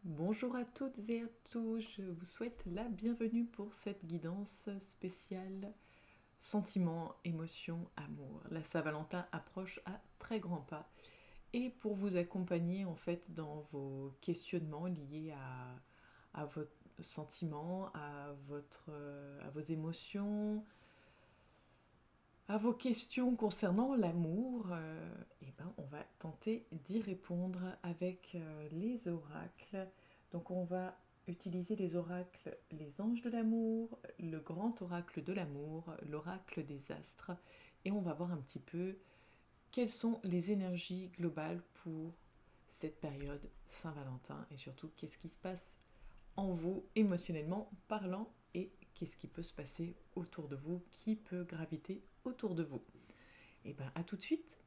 Bonjour à toutes et à tous, je vous souhaite la bienvenue pour cette guidance spéciale sentiments, émotions, amour. La Saint-Valentin approche à très grands pas et pour vous accompagner en fait dans vos questionnements liés à vos sentiments, à vos émotions, à vos questions concernant l'amour, on va tenter d'y répondre avec les oracles. Donc on va utiliser les oracles, les anges de l'amour, le grand oracle de l'amour, l'oracle des astres, et on va voir un petit peu quelles sont les énergies globales pour cette période Saint-Valentin, et surtout qu'est-ce qui se passe en vous émotionnellement parlant et qu'est-ce qui peut se passer autour de vous, qui peut graviter autour de vous. Et bien à tout de suite.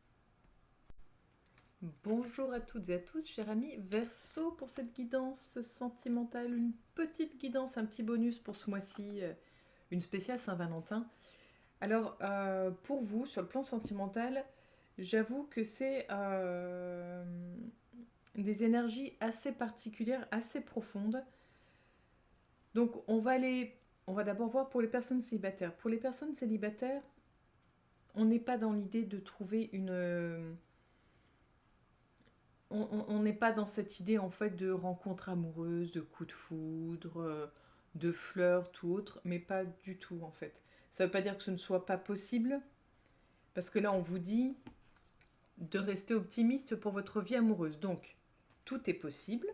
Bonjour à toutes et à tous, chers amis Verseau, pour cette guidance sentimentale, une petite guidance, un petit bonus pour ce mois-ci, une spéciale Saint-Valentin. Alors, pour vous, sur le plan sentimental, j'avoue que c'est des énergies assez particulières, assez profondes. Donc, on va d'abord voir pour les personnes célibataires. Pour les personnes célibataires, on n'est pas dans l'idée de trouver une on n'est pas dans cette idée en fait de rencontre amoureuse, de coup de foudre, de flirt ou autre, mais pas du tout en fait. Ça ne veut pas dire que ce ne soit pas possible, parce que là on vous dit de rester optimiste pour votre vie amoureuse. Donc tout est possible.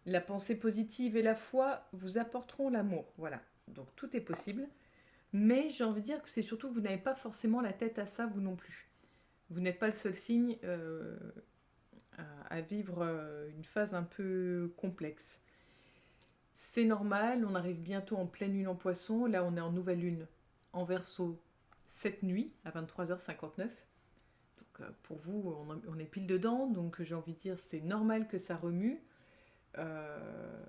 La pensée positive et la foi vous apporteront l'amour. Voilà. Donc tout est possible. Mais j'ai envie de dire que c'est surtout que vous n'avez pas forcément la tête à ça, vous non plus. Vous n'êtes pas le seul signe à vivre une phase un peu complexe. C'est normal, on arrive bientôt en pleine lune en poisson. Là, on est en nouvelle lune en verso cette nuit à 23h59. Donc, pour vous, on est pile dedans. Donc, j'ai envie de dire, c'est normal que ça remue. Euh,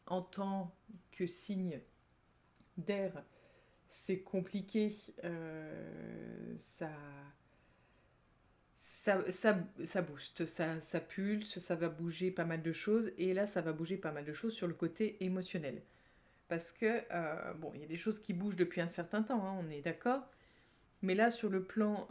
en tant que signe d'air, c'est compliqué. Ça booste, ça pulse, ça va bouger pas mal de choses. Et là, ça va bouger pas mal de choses sur le côté émotionnel. Parce que, bon, il y a des choses qui bougent depuis un certain temps, hein, on est d'accord. Mais là, sur le plan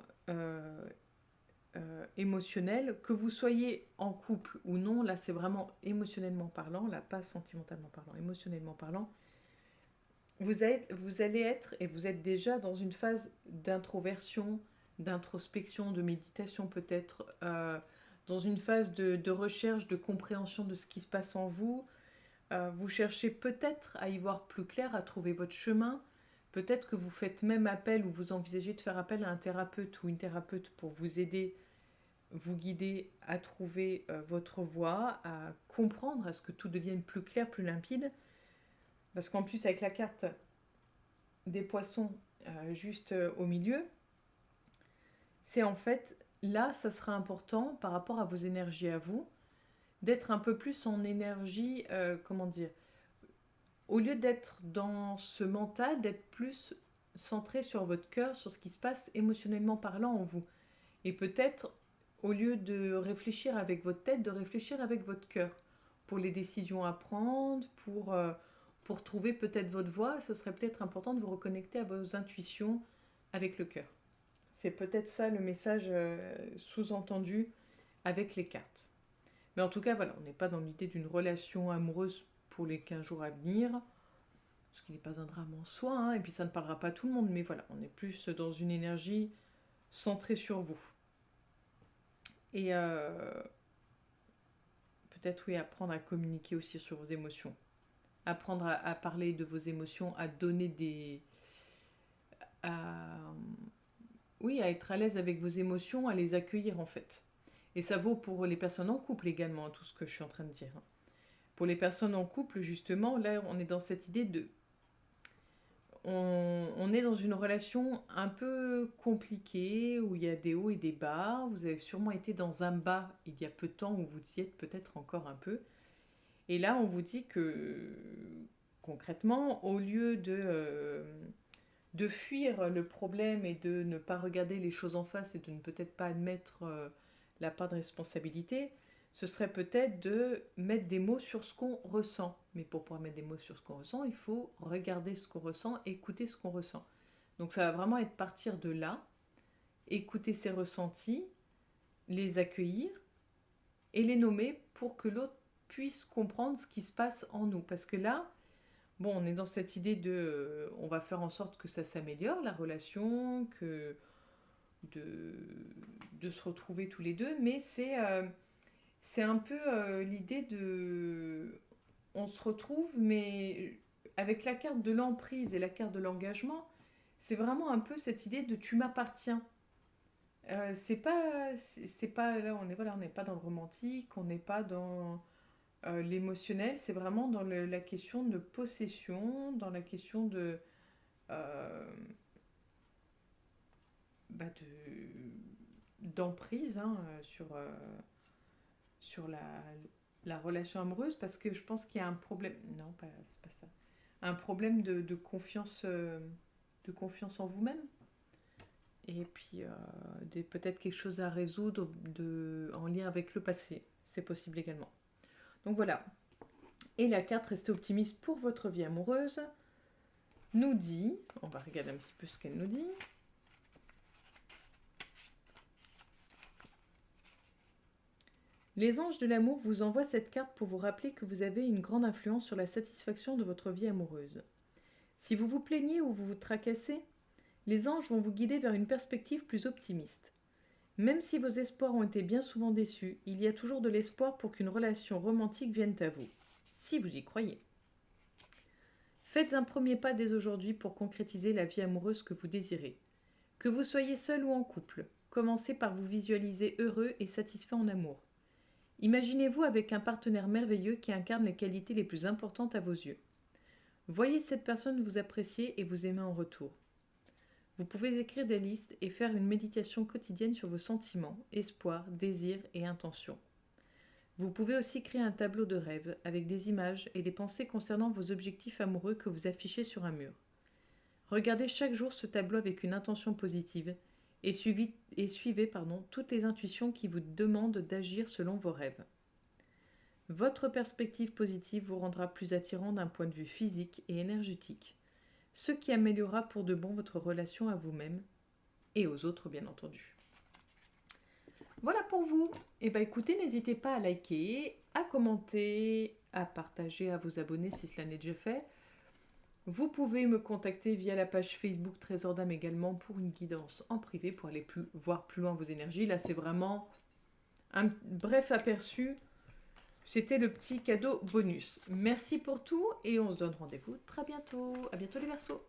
émotionnel, que vous soyez en couple ou non, là, c'est vraiment émotionnellement parlant, là, pas sentimentalement parlant, émotionnellement parlant. Vous allez être, et vous êtes déjà dans une phase d'introversion, d'introspection, de méditation peut-être, dans une phase de recherche, de compréhension de ce qui se passe en vous. Vous cherchez peut-être à y voir plus clair, à trouver votre chemin. Peut-être que vous faites même appel ou vous envisagez de faire appel à un thérapeute ou une thérapeute pour vous aider, vous guider à trouver votre voie, à comprendre, à ce que tout devienne plus clair, plus limpide. Parce qu'en plus, avec la carte des poissons juste au milieu, c'est en fait là, ça sera important par rapport à vos énergies à vous, d'être un peu plus en énergie, comment dire, au lieu d'être dans ce mental, d'être plus centré sur votre cœur, sur ce qui se passe émotionnellement parlant en vous. Et peut-être, au lieu de réfléchir avec votre tête, de réfléchir avec votre cœur. Pour les décisions à prendre, pour trouver peut-être votre voie, ce serait peut-être important de vous reconnecter à vos intuitions avec le cœur. C'est peut-être ça le message sous-entendu avec les cartes. Mais en tout cas, voilà, on n'est pas dans l'idée d'une relation amoureuse pour les 15 jours à venir, ce qui n'est pas un drame en soi, hein, et puis ça ne parlera pas à tout le monde, mais voilà, on est plus dans une énergie centrée sur vous. Et peut-être, oui, apprendre à communiquer aussi sur vos émotions. Apprendre à parler de vos émotions, à donner des... À, oui, à être à l'aise avec vos émotions, à les accueillir en fait. Et ça vaut pour les personnes en couple également, tout ce que je suis en train de dire. Pour les personnes en couple, justement, là, on est dans cette idée de on est dans une relation un peu compliquée, où il y a des hauts et des bas. Vous avez sûrement été dans un bas il y a peu de temps, où vous y êtes peut-être encore un peu. Et là, on vous dit que concrètement, au lieu de fuir le problème et de ne pas regarder les choses en face et de ne peut-être pas admettre la part de responsabilité, ce serait peut-être de mettre des mots sur ce qu'on ressent. Mais pour pouvoir mettre des mots sur ce qu'on ressent, il faut regarder ce qu'on ressent, écouter ce qu'on ressent. Donc ça va vraiment être partir de là, écouter ses ressentis, les accueillir et les nommer pour que l'autre puisse comprendre ce qui se passe en nous. Parce que là, bon, on est dans cette idée de... on va faire en sorte que ça s'améliore, la relation, de, de se retrouver tous les deux, mais c'est un peu l'idée de... on se retrouve, mais avec la carte de l'emprise et la carte de l'engagement, c'est vraiment un peu cette idée de tu m'appartiens. C'est pas là, on est voilà, on n'est pas dans le romantique, on n'est pas dans l'émotionnel, c'est vraiment dans la question de possession, dans la question euh, d'emprise, hein, sur la relation amoureuse, parce que je pense qu'il y a un problème. Non, c'est pas ça. Un problème de confiance en vous-même. Et puis peut-être quelque chose à résoudre en lien avec le passé. C'est possible également. Donc voilà. Et la carte Restez optimiste pour votre vie amoureuse nous dit, on va regarder un petit peu ce qu'elle nous dit. Les anges de l'amour vous envoient cette carte pour vous rappeler que vous avez une grande influence sur la satisfaction de votre vie amoureuse. Si vous vous plaignez ou vous vous tracassez, les anges vont vous guider vers une perspective plus optimiste. Même si vos espoirs ont été bien souvent déçus, il y a toujours de l'espoir pour qu'une relation romantique vienne à vous, si vous y croyez. Faites un premier pas dès aujourd'hui pour concrétiser la vie amoureuse que vous désirez. Que vous soyez seul ou en couple, commencez par vous visualiser heureux et satisfait en amour. Imaginez-vous avec un partenaire merveilleux qui incarne les qualités les plus importantes à vos yeux. Voyez cette personne vous apprécier et vous aimer en retour. Vous pouvez écrire des listes et faire une méditation quotidienne sur vos sentiments, espoirs, désirs et intentions. Vous pouvez aussi créer un tableau de rêve avec des images et des pensées concernant vos objectifs amoureux que vous affichez sur un mur. Regardez chaque jour ce tableau avec une intention positive et suivez toutes les intuitions qui vous demandent d'agir selon vos rêves. Votre perspective positive vous rendra plus attirant d'un point de vue physique et énergétique, ce qui améliorera pour de bon votre relation à vous-même et aux autres, bien entendu. Voilà pour vous. Et bien écoutez, n'hésitez pas à liker, à commenter, à partager, à vous abonner si cela n'est déjà fait. Vous pouvez me contacter via la page Facebook Trésor d'âme également pour une guidance en privé pour aller voir plus loin vos énergies. Là, c'est vraiment un bref aperçu. C'était le petit cadeau bonus. Merci pour tout et on se donne rendez-vous très bientôt. À bientôt les Verseaux.